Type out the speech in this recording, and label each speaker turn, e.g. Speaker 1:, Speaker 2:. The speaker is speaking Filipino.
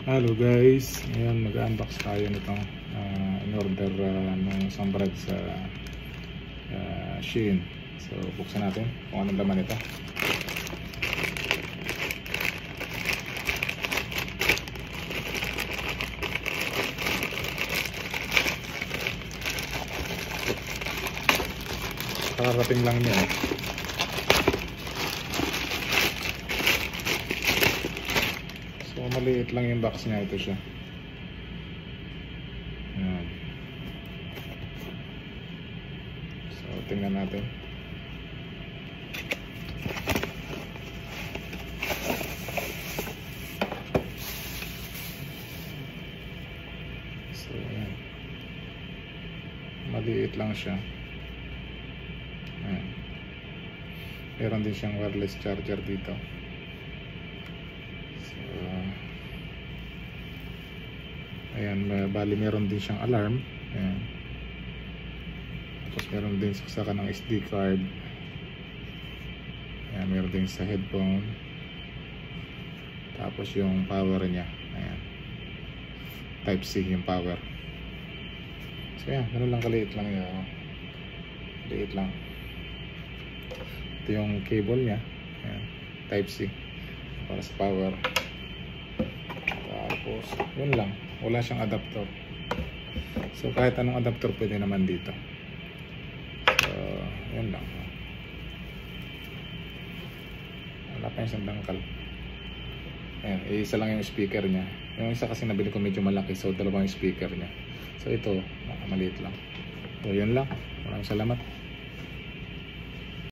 Speaker 1: Hello guys, ngayon mag-unbox tayo nitong in-order ng isang brand sa Shein. So buksan natin kung anong laman ito. Kararating lang niya. So maliit lang yung box niya, ito siya. Ayan. So tingnan natin. So ayan. Maliit lang siya. Ayan. Meron din siyang wireless charger dito. Ayan, bali meron din siyang alarm. Ayan. Tapos meron din saksakan ng SD card. Ayan, meron din sa headphone. Tapos yung power niya. Ayan. Type C yung power. So ayan, ganun lang kaliit lang yun. Liit lang. Ito yung cable niya. Ayan. Type C. Para sa power. Tapos, yun lang. Wala siyang adapter. So kahit anong adapter pwede naman dito. So yun lang. Wala pa yung isang dangkal. Ayan, isa lang yung speaker niya. Yung isa kasi nabili ko medyo malaki, so dalawang speaker niya. So ito, maliit lang. So yun lang. Maraming salamat.